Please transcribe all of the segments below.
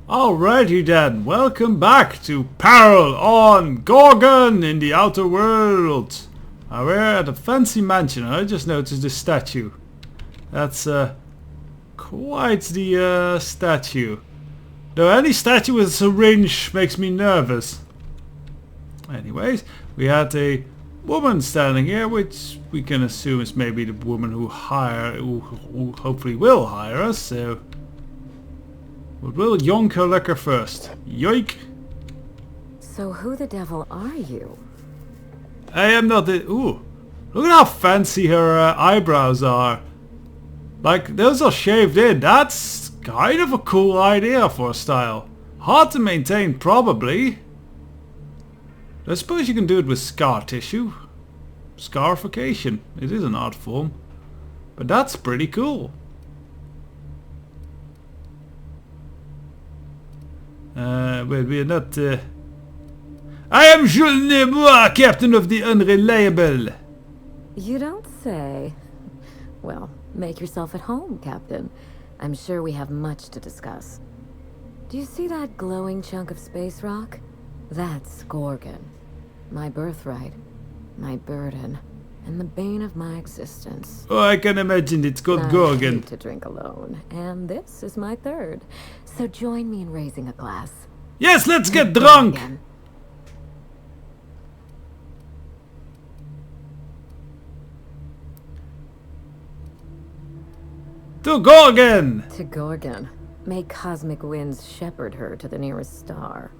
Alrighty then, welcome back to Peril on Gorgon in the Outer Worlds. We're at a fancy mansion. I just noticed this statue. That's quite the statue. Though any statue with a syringe makes me nervous. Anyways, we had a woman standing here, which we can assume is maybe the woman who hopefully will hire us. So we'll yonk her liquor first. Yoink! So who the devil are you? I am not the... Ooh! Look at how fancy her eyebrows are. Like, those are shaved in. That's kind of a cool idea for a style. Hard to maintain, probably. I suppose you can do it with scar tissue. Scarification. It is an art form. But that's pretty cool. Well, we're not... I am Jules Noir, captain of the Unreliable. You don't say. Well, make yourself at home, Captain. I'm sure we have much to discuss. Do you see that glowing chunk of space rock? That's Gorgon. My birthright, my burden, and the bane of my existence. Oh, I can imagine it's called Gorgon. I hate to drink alone, and this is my third. So join me in raising a glass. Yes, let's get drunk! Gorgon. To Gorgon! To Gorgon. May cosmic winds shepherd her to the nearest star.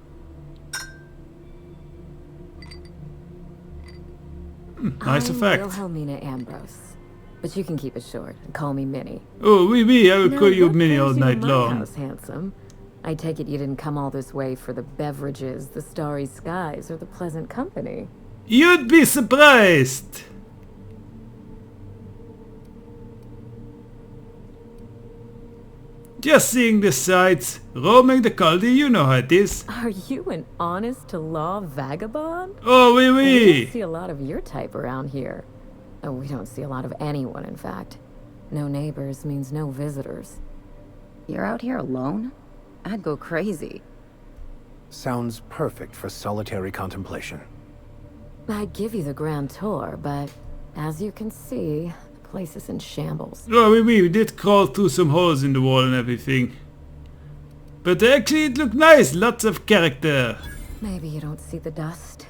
Nice effect. I'm Wilhelmina Ambrose, but you can keep it short and call me Minnie. Oh, oui, I will Now, call you what Minnie brings all you to night my long. house, handsome? I take it you didn't come all this way for the beverages, the starry skies, or the pleasant company. You'd be surprised! Just seeing the sights, roaming the Caldi, you know how it is. Are you an honest-to-law vagabond? Oh, oui, We oui. don't see a lot of your type around here. Oh, we don't see a lot of anyone, in fact. No neighbors means no visitors. You're out here alone? I'd go crazy. Sounds perfect for solitary contemplation. I'd give you the grand tour, but as you can see, the place is in shambles. Oh, oui, we did crawl through some holes in the wall and everything. But actually it looked nice, lots of character. Maybe you don't see the dust.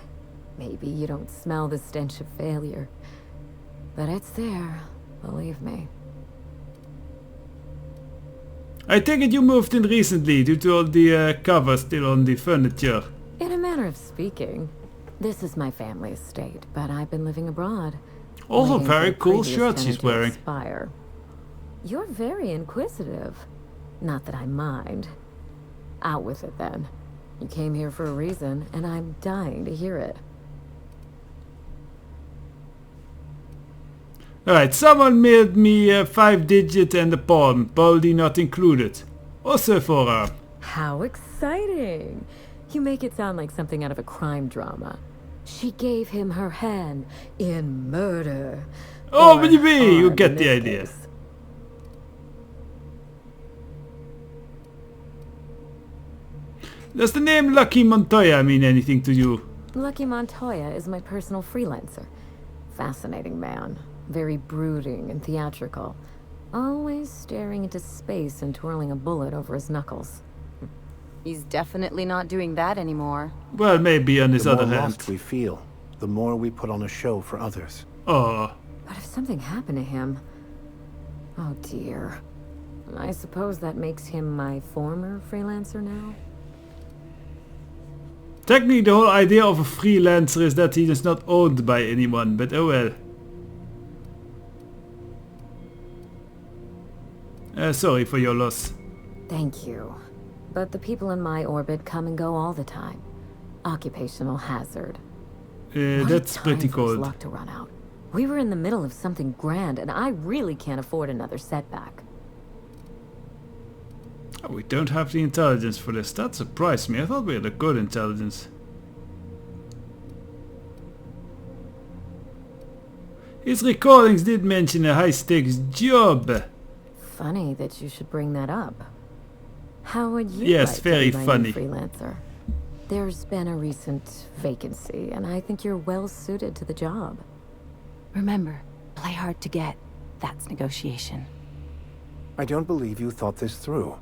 Maybe you don't smell the stench of failure. But it's there, believe me. I take it you moved in recently due to all the covers still on the furniture. In a manner of speaking, this is my family estate, but I've been living abroad. Also waiting for very the cool previous shirt she's tenant to wearing. expire. You're very inquisitive. Not that I mind. Out with it then. You came here for a reason, and I'm dying to hear it. Alright, someone mailed me a 5-digit and a pawn, Baldy not included. Also for her. How exciting! You make it sound like something out of a crime drama. She gave him her hand in murder. Oh, Or maybe you harm get in the this idea. case. Does the name Lucky Montoya mean anything to you? Lucky Montoya is my personal freelancer. Fascinating man. Very brooding and theatrical. Always staring into space and twirling a bullet over his knuckles. He's definitely not doing that anymore. Well, maybe on his The other more hand. lost we feel, the more we put on a show for others. Oh, But if something happened to him... Oh dear. I suppose that makes him my former freelancer now? technically the whole idea of a freelancer is that he is not owned by anyone, but oh well. Sorry for your loss. Thank you. But the people in my orbit come and go all the time. Occupational hazard. What a That's time pretty for his cold. luck to run out. We were in the middle of something grand, and I really can't afford another setback. Oh, we don't have the intelligence for this. That surprised me. I thought we had a good intelligence. His recordings did mention a high-stakes job. Funny that you should bring that up. How would you Yes, like very to be my funny. new freelancer? There's been a recent vacancy, and I think you're well suited to the job. Remember, play hard to get. That's negotiation. I don't believe you thought this through.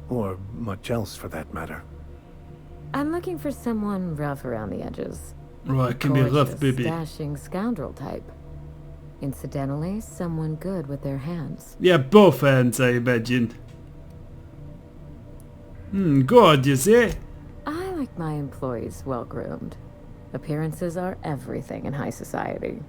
Or much else for that matter. I'm looking for someone rough around the edges. Oh, it can be rough, Gorgeous, baby. dashing scoundrel type. Incidentally, someone good with their hands. Yeah, both hands, I imagine. Gorgeous, eh? I like my employees well-groomed. Appearances are everything in high society.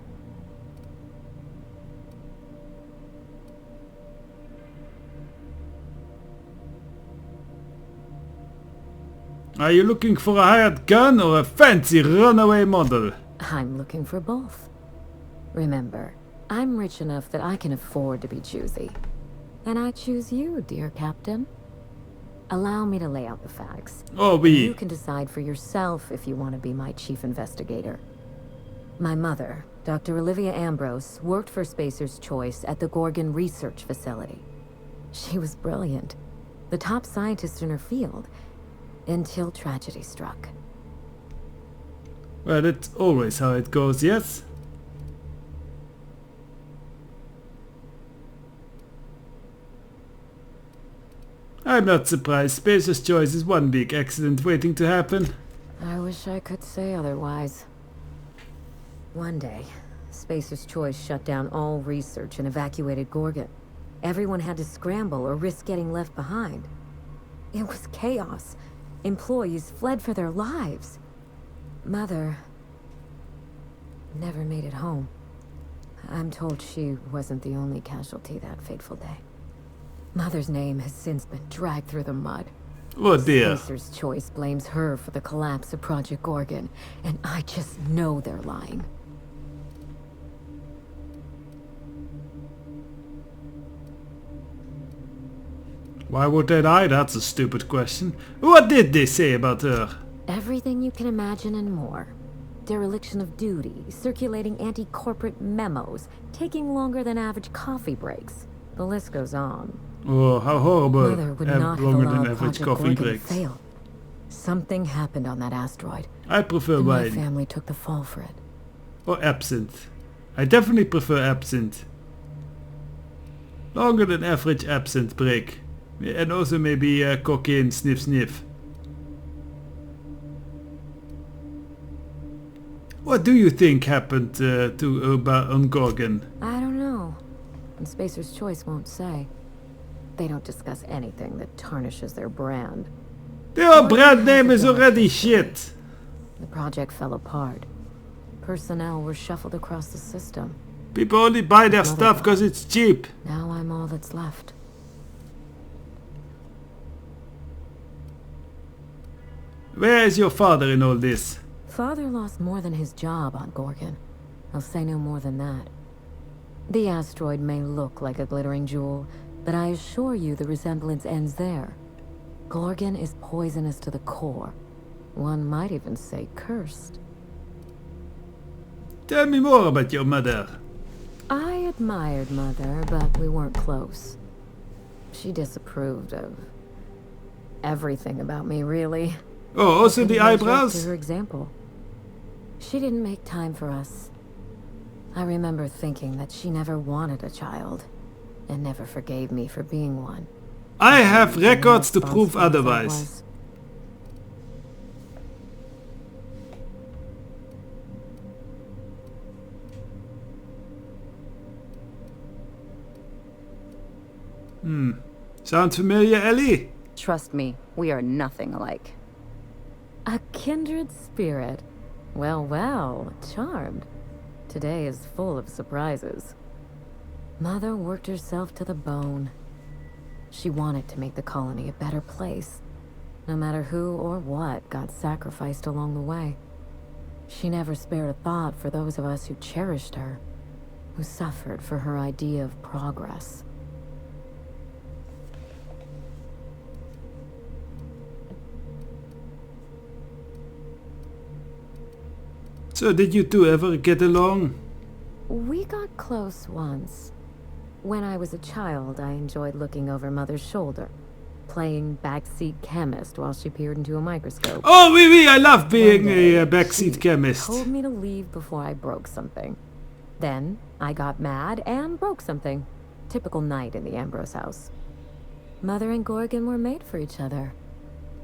Are you looking for a hired gun or a fancy runaway model? I'm looking for both. Remember, I'm rich enough that I can afford to be choosy. And I choose you, dear Captain. Allow me to lay out the facts. Oh, You oui. can decide for yourself if you want to be my chief investigator. My mother, Dr. Olivia Ambrose, worked for Spacer's Choice at the Gorgon Research Facility. She was brilliant, the top scientist in her field, until tragedy struck. Well, that's always how it goes, yes? I'm not surprised. Spacer's Choice is one big accident waiting to happen. I wish I could say otherwise. One day, Spacer's Choice shut down all research and evacuated Gorgon. Everyone had to scramble or risk getting left behind. It was chaos. Employees fled for their lives. Mother never made it home. I'm told she wasn't the only casualty that fateful day. Mother's name has since been dragged through the mud. Oh dear. Spacer's Choice blames her for the collapse of Project Gorgon, and I just know they're lying. Why would they lie? That's a stupid question. What did they say about her? Everything you can imagine and more. Dereliction of duty, circulating anti-corporate memos, taking longer than average coffee breaks. The list goes on. Oh, how horrible. Mother would Have not have longer than allowed average Project coffee Gorgon to breaks. fail. Something happened on that asteroid, I prefer and my wine. family took the fall for it. Or absinthe. I definitely prefer absinthe. Longer than average absinthe break. And also maybe cocaine sniff sniff. What do you think happened on Gorgon? I don't know. And Spacer's Choice won't say. They don't discuss anything that tarnishes their brand. Their brand name is already shit. The project fell apart. Personnel were shuffled across the system. People only buy their stuff because it's cheap. Now I'm all that's left. Where is your father in all this? Father lost more than his job on Gorgon. I'll say no more than that. The asteroid may look like a glittering jewel, but I assure you the resemblance ends there. Gorgon is poisonous to the core. One might even say cursed. Tell me more about your mother. I admired Mother, but we weren't close. She disapproved of everything about me, really. Oh, also the Couldn't measure up to eyebrows? her example. She didn't make time for us. I remember thinking that she never wanted a child, and never forgave me for being one. I have records to prove Responsible as I otherwise. was. Sounds familiar, Ellie? Trust me, we are nothing alike. A kindred spirit. Well, well, charmed. Today is full of surprises. Mother worked herself to the bone. She wanted to make the colony a better place, no matter who or what got sacrificed along the way. She never spared a thought for those of us who cherished her, who suffered for her idea of progress. So did you two ever get along? We got close once. When I was a child, I enjoyed looking over Mother's shoulder, playing backseat chemist while she peered into a microscope. Oh, oui, I love being One day, a backseat she chemist. told me to leave before I broke something. Then, I got mad and broke something. Typical night in the Ambrose house. Mother and Gorgon were made for each other.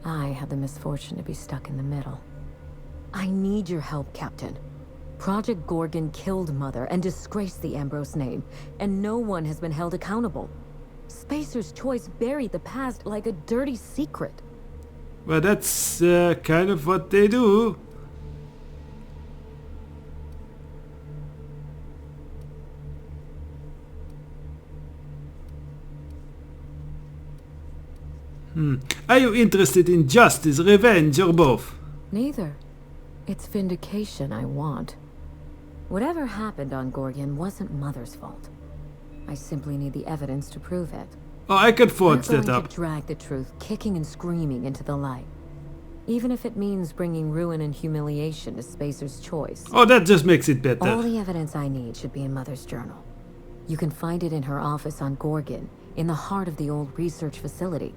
I had the misfortune to be stuck in the middle. I need your help, Captain. Project Gorgon killed Mother and disgraced the Ambrose name, and no one has been held accountable. Spacer's Choice buried the past like a dirty secret. Well, that's kind of what they do. Are you interested in justice, revenge, or both? Neither. It's vindication I want. Whatever happened on Gorgon wasn't Mother's fault. I simply need the evidence to prove it. Oh, I can forge We're that going up. to drag the truth, kicking and screaming into the light. Even if it means bringing ruin and humiliation to Spacer's Choice. Oh, that just makes it better. All the evidence I need should be in Mother's journal. You can find it in her office on Gorgon, in the heart of the old research facility.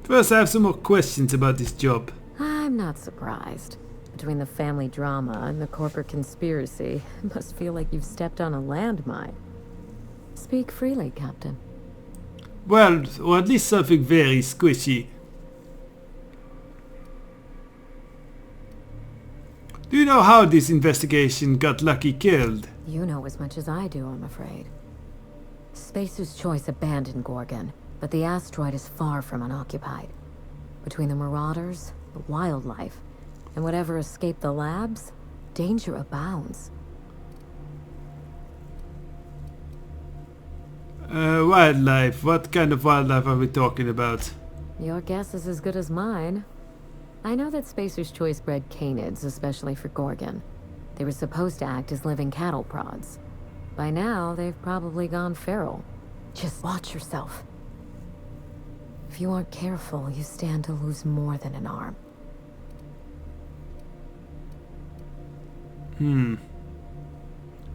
First, I have some more questions about this job. I'm not surprised. Between the family drama and the corporate conspiracy, it must feel like you've stepped on a landmine. Speak freely, Captain. Well, or at least something very squishy. Do you know how this investigation got Lucky killed? You know as much as I do, I'm afraid. Spacer's Choice abandoned Gorgon, but the asteroid is far from unoccupied. Between the marauders, the wildlife, and whatever escaped the labs, danger abounds. Wildlife. What kind of wildlife are we talking about? Your guess is as good as mine. I know that Spacer's Choice bred canids, especially for Gorgon. They were supposed to act as living cattle prods. By now, they've probably gone feral. Just watch yourself. If you aren't careful, you stand to lose more than an arm.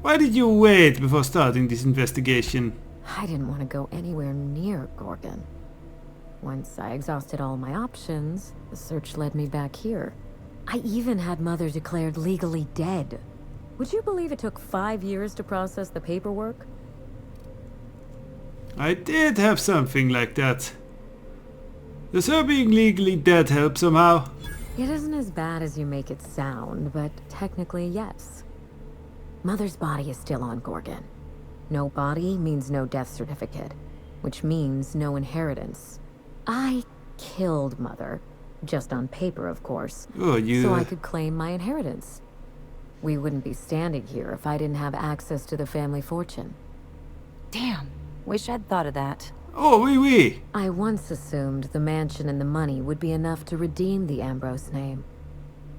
Why did you wait before starting this investigation? I didn't want to go anywhere near Gorgon. Once I exhausted all my options, the search led me back here. I even had Mother declared legally dead. Would you believe it took 5 years to process the paperwork? I did have something like that. Does her being legally dead help somehow? It isn't as bad as you make it sound, but technically, yes. Mother's body is still on Gorgon. No body means no death certificate, which means no inheritance. I killed Mother, just on paper, of course, Oh, so I could claim my inheritance. We wouldn't be standing here if I didn't have access to the family fortune. Damn. Wish I'd thought of that. Oh, oui. I once assumed the mansion and the money would be enough to redeem the Ambrose name.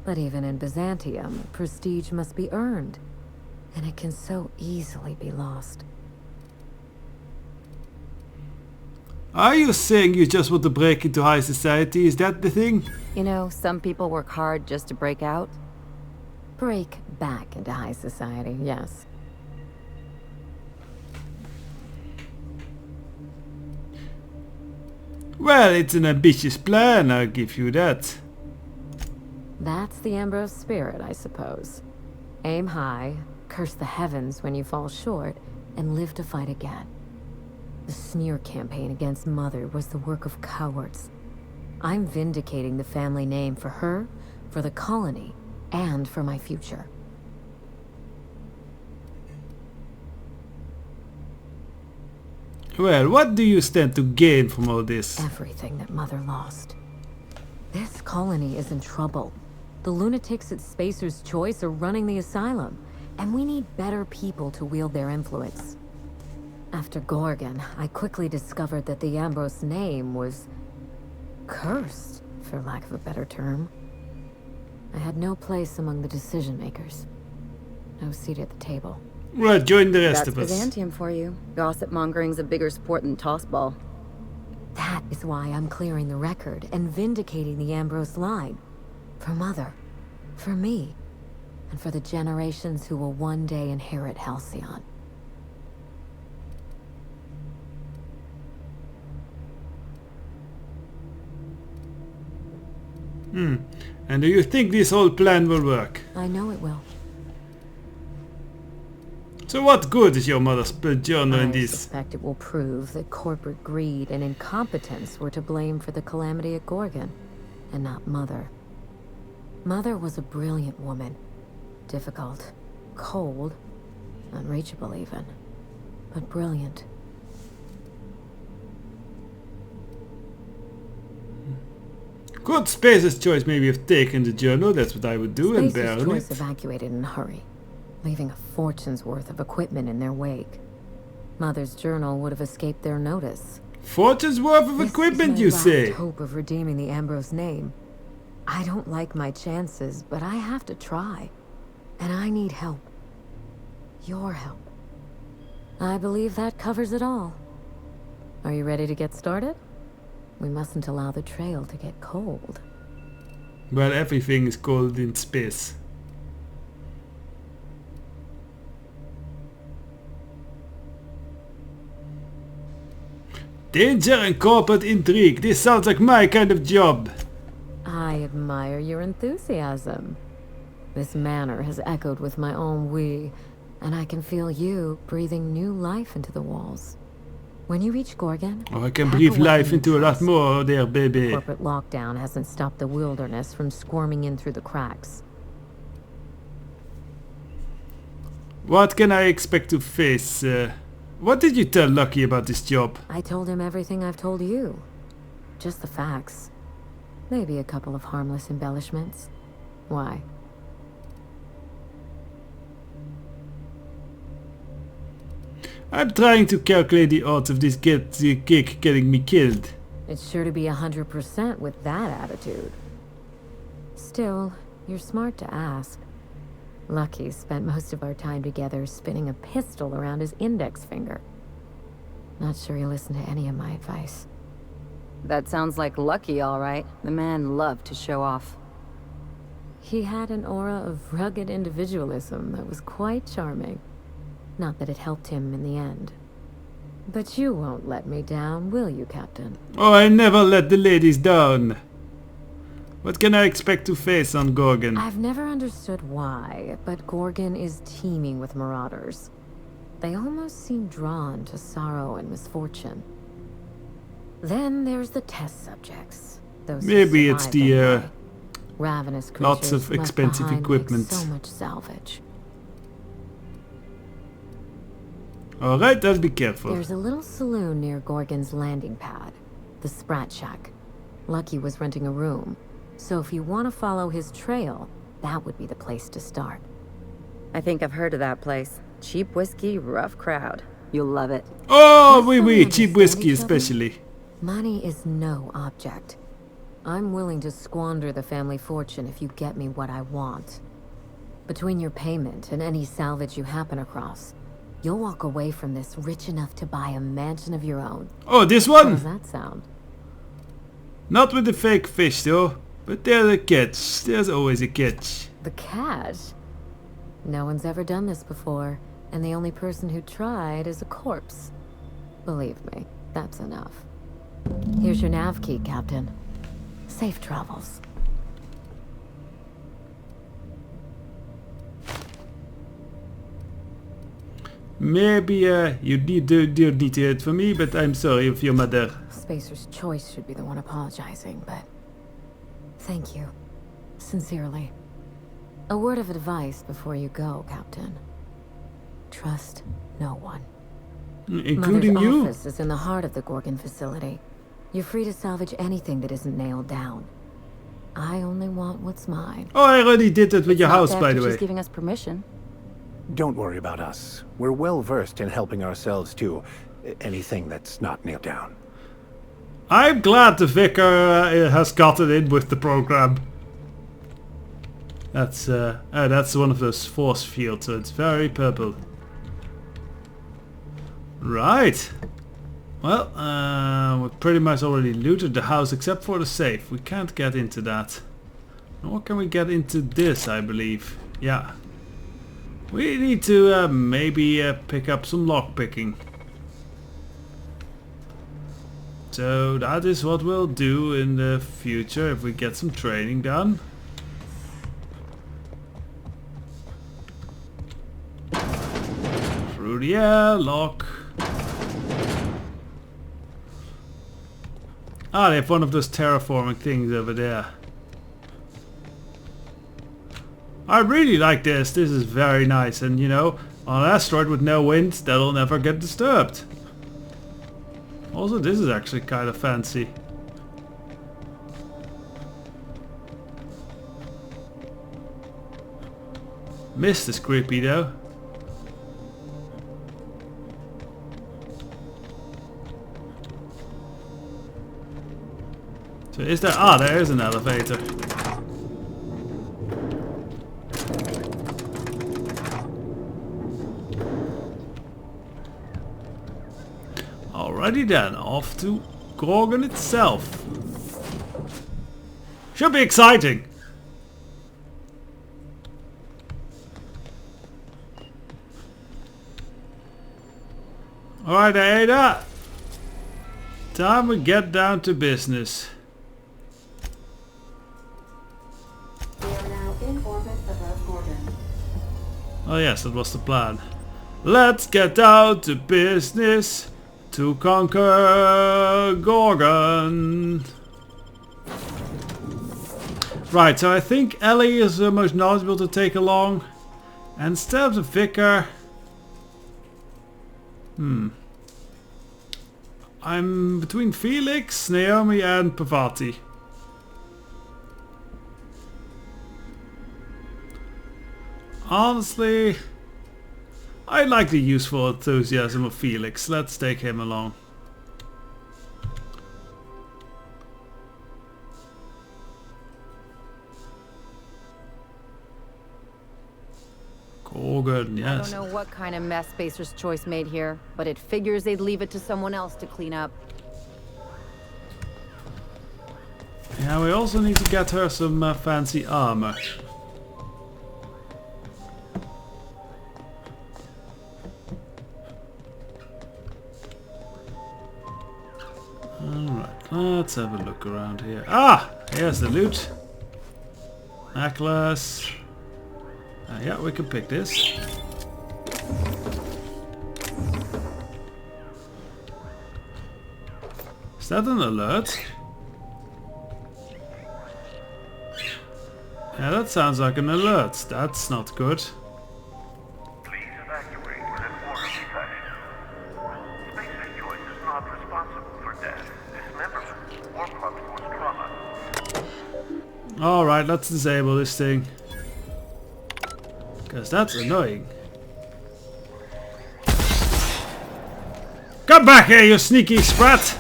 But even in Byzantium, prestige must be earned, and it can so easily be lost. Are you saying you just want to break into high society? Is that the thing? You know, some people work hard just to break out. Break back into high society, yes. Well, it's an ambitious plan, I'll give you that. That's the Ambrose spirit, I suppose. Aim high, curse the heavens when you fall short, and live to fight again. The smear campaign against Mother was the work of cowards. I'm vindicating the family name for her, for the colony, and for my future. Well, what do you stand to gain from all this? Everything that Mother lost. This colony is in trouble. The lunatics at Spacer's Choice are running the asylum, and we need better people to wield their influence. After Gorgon, I quickly discovered that the Ambrose name was cursed, for lack of a better term. I had no place among the decision makers. No seat at the table. Well, join the rest That's of us. Byzantium for you. Gossip mongering's a bigger sport than tossball. That is why I'm clearing the record and vindicating the Ambrose line. For Mother. For me. and for the generations who will one day inherit Halcyon. And do you think this whole plan will work? I know it will. So what good is your mother's journal in I this? suspect it will prove that corporate greed and incompetence were to blame for the calamity at Gorgon, and not Mother. Mother was a brilliant woman. Difficult, cold, unreachable even, but brilliant. Good Space's choice maybe have taken the journal, that's what I would do, and Space's burn choice it. evacuated in a hurry, leaving a fortune's worth of equipment in their wake. Mother's journal would have escaped their notice. Fortune's worth of This equipment, is you my say? last hope of redeeming the Ambrose name. I don't like my chances, but I have to try. And I need help. Your help. I believe that covers it all. Are you ready to get started? We mustn't allow the trail to get cold. Well, everything is cold in space. Danger and corporate intrigue. This sounds like my kind of job. I admire your enthusiasm. This manor has echoed with my own we, and I can feel you breathing new life into the walls. When you reach Gorgon, Oh, I can pack breathe a life weapon you into a lot trust. more there, baby. Corporate lockdown hasn't stopped the wilderness from squirming in through the cracks. What can I expect to face? What did you tell Lucky about this job? I told him everything I've told you. Just the facts. Maybe a couple of harmless embellishments. Why? I'm trying to calculate the odds of this gig getting me killed. It's sure to be 100% with that attitude. Still, you're smart to ask. Lucky spent most of our time together spinning a pistol around his index finger. Not sure he listened to any of my advice. That sounds like Lucky, all right. The man loved to show off. He had an aura of rugged individualism that was quite charming. Not that it helped him in the end. But you won't let me down, will you, Captain? Oh, I never let the ladies down. What can I expect to face on Gorgon? I've never understood why, but Gorgon is teeming with marauders. They almost seem drawn to sorrow and misfortune. Then there's the test subjects. Those who Maybe it's survive the, anyway. Ravenous creatures lots of left expensive behind equipment. Like so much salvage. Alright, I'll be careful. There's a little saloon near Gorgon's landing pad, the Sprat Shack. Lucky was renting a room, so if you want to follow his trail, that would be the place to start. I think I've heard of that place. Cheap whiskey, rough crowd. You'll love it. Oh, Just oui, so we oui, cheap understand whiskey each other. especially. Money is no object. I'm willing to squander the family fortune if you get me what I want. Between your payment and any salvage you happen across, you'll walk away from this rich enough to buy a mansion of your own. Oh, this How does one? that sound? Not with the fake fish though. But there's a catch. There's always a catch. The cash? No one's ever done this before, and the only person who tried is a corpse. Believe me, that's enough. Here's your nav key, Captain. Safe travels. Maybe you need to do it for me, but I'm sorry of your mother. Spacer's Choice should be the one apologizing, but... Thank you. Sincerely. A word of advice before you go, Captain. Trust no one. Including Mother's you? office is in the heart of the Gorgon facility. You're free to salvage anything that isn't nailed down. I only want what's mine. Oh, I already did that with your Not house, after by the she's way. giving us permission. Don't worry about us. We're well versed in helping ourselves to anything that's not nailed down. I'm glad the vicar has gotten in with the program. That's one of those force fields, so it's very purple. Right. Well, we pretty much already looted the house except for the safe. We can't get into that. Nor can we get into this, I believe. Yeah. We need to maybe pick up some lockpicking. So that is what we'll do in the future if we get some training done. Through the airlock. Ah, they have one of those terraforming things over there. I really like this. This is very nice. And you know, on an asteroid with no wind, that'll never get disturbed. Also, this is actually kind of fancy. Mist is creepy though. So is there... Ah, there is an elevator. Alrighty then, off to Gorgon itself. Should be exciting. Alright, Ada. Time we get down to business. We are now in orbit above Gorgon. Oh yes, that was the plan. Let's get down to business. To conquer Gorgon. Right, so I think Ellie is the most knowledgeable to take along. And instead of the vicar... I'm between Felix, Naomi and Pavati. Honestly... I like the useful enthusiasm of Felix. Let's take him along. Gorgon, yes. I don't know what kind of mess Spacer's Choice made here, but it figures they'd leave it to someone else to clean up. Yeah, we also need to get her some fancy armor. Alright, let's have a look around here. Ah! Here's the loot. Necklace. Yeah, we can pick this. Is that an alert? Yeah, that sounds like an alert. That's not good. Please evacuate within order of detection. Spacer's Choice is not responsible for death, dismemberment, or blunt force trauma. Alright, let's disable this thing. Because that's annoying. Come back here, you sneaky sprat!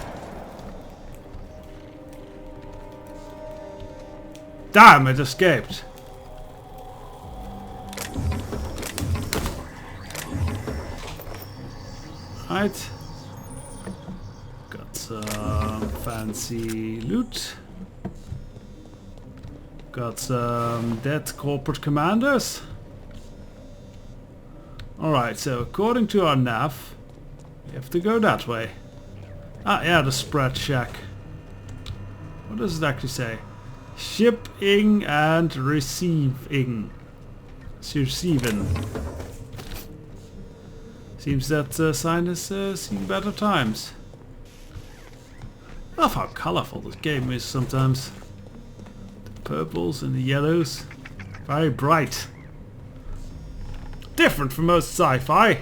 Damn, it escaped. Right. Got some fancy loot. Got some dead corporate commanders. Alright, so according to our nav, we have to go that way. Ah, yeah, the spread shack. What does it actually say? Shipping and receiving. Receiving. Seems that sign has seen better times. I love how colorful this game is sometimes. The purples and the yellows. Very bright. Different from most sci-fi.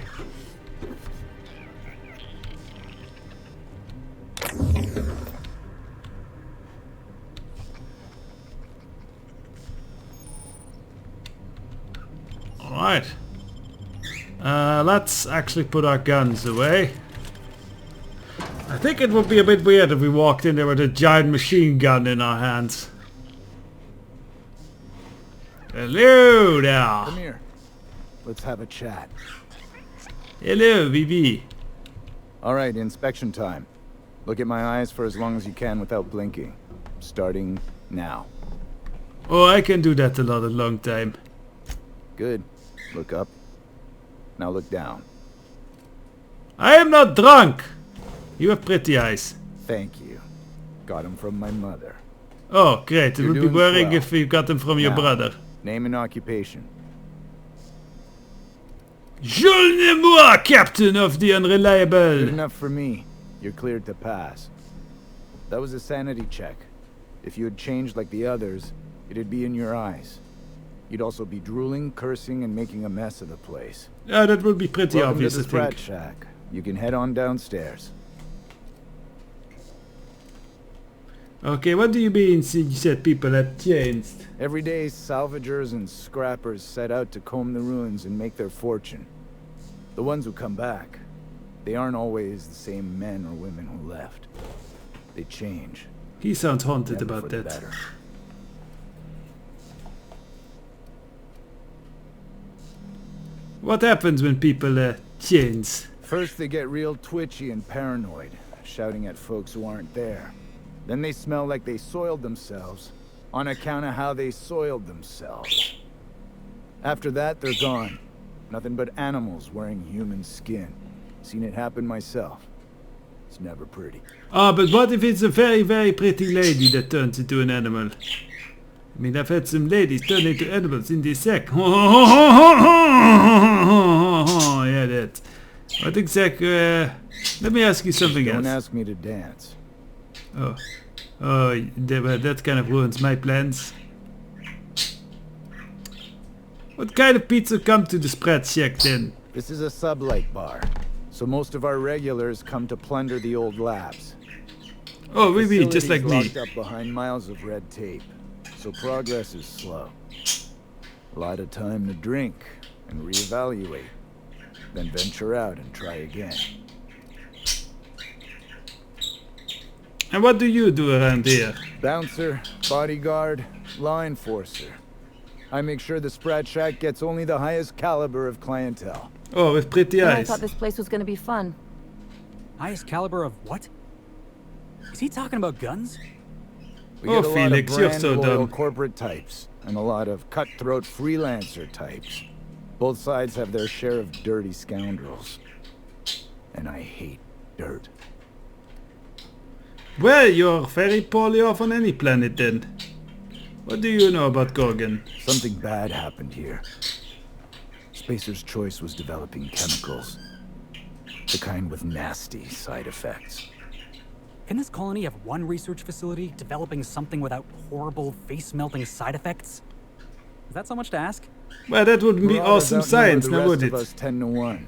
Alright. Let's actually put our guns away. I think it would be a bit weird if we walked in there with a giant machine gun in our hands. Hello there. Come here. Let's have a chat. Hello, VV. Alright, inspection time. Look at my eyes for as long as you can without blinking. Starting now. Oh, I can do that a lot a long time. Good. Look up. Now look down. I am not drunk! You have pretty eyes. Thank you. Got them from my mother. Oh, great. It You're would be doing worrying swell. if you got them from your Now, brother. Name and occupation. Jules Noir, captain of the Good Unreliable. enough for me. You're cleared to pass. That was a sanity check. If you had changed like the others, it'd be in your eyes. You'd also be drooling, cursing, and making a mess of the place. Yeah, that would be pretty Welcome obvious, to I the Sprat think. Shack. You can head on downstairs. Okay, what do you mean you said people had changed? Every day, salvagers and scrappers set out to comb the ruins and make their fortune. The ones who come back, they aren't always the same men or women who left. They change. He sounds haunted Never about for the that. better. What happens when people change? First, they get real twitchy and paranoid, shouting at folks who aren't there. Then they smell like they soiled themselves, on account of how they soiled themselves. After that, they're gone. Nothing but animals wearing human skin. Seen it happen myself. It's never pretty. Ah, but what if it's a very, very pretty lady that turns into an animal? I mean, I've had some ladies turn into animals in this sec. Yeah, that. What exactly? Let me ask you something Don't else. ask me to dance. Oh, that kind of ruins my plans. What kind of pizza come to the Sprat Shack then? This is a sublight bar, so most of our regulars come to plunder the old labs. Oh, maybe just like Facility's me. locked up behind miles of red tape, so progress is slow. A lot of time to drink and reevaluate, then venture out and try again. And what do you do around here? Bouncer, bodyguard, law enforcer. I make sure the Sprat Shack gets only the highest caliber of clientele. Oh, with pretty I eyes. thought this place was gonna be fun. Highest caliber of what? Is he talking about guns? We Oh, get a Felix, lot you're of brand so loyal dumb. corporate types and a lot of cutthroat freelancer types. Both sides have their share of dirty scoundrels. And I hate dirt. Well, you're very poorly off on any planet then. What do you know about Gorgon? Something bad happened here. Spacer's Choice was developing chemicals. The kind with nasty side effects. Can this colony have one research facility developing something without horrible face-melting side effects? Is that so much to ask? Well, that would be Marauders awesome outnumber science, the now rest would of it? us 10-1.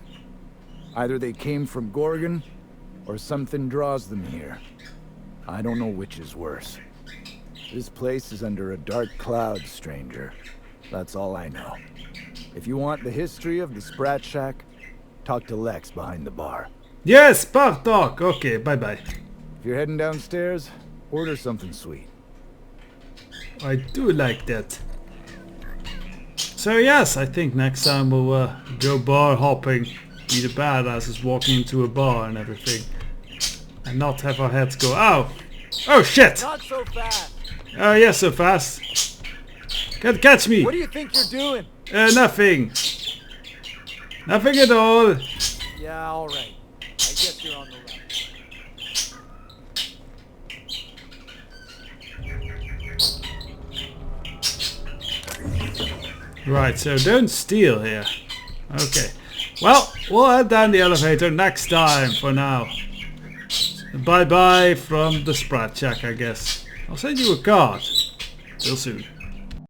Either they came from Gorgon, or something draws them here. I don't know which is worse. This place is under a dark cloud, stranger. That's all I know. If you want the history of the Sprat Shack, talk to Lex behind the bar. Yes, bar talk. Okay, bye-bye. If you're heading downstairs, order something sweet. I do like that. So yes, I think next time we'll go bar hopping. Be the badasses walking into a bar and everything. And not have our heads go, ow! Oh shit! Not so fast! Oh yeah, so fast. Can't catch me! What do you think you're doing? Nothing. Nothing at all. Yeah, alright. I guess you're on the right. Right, so don't steal here. Okay. Well, we'll head down the elevator next time for now. Bye bye from the Sprat Shack, I guess. I'll send you a card. Till soon.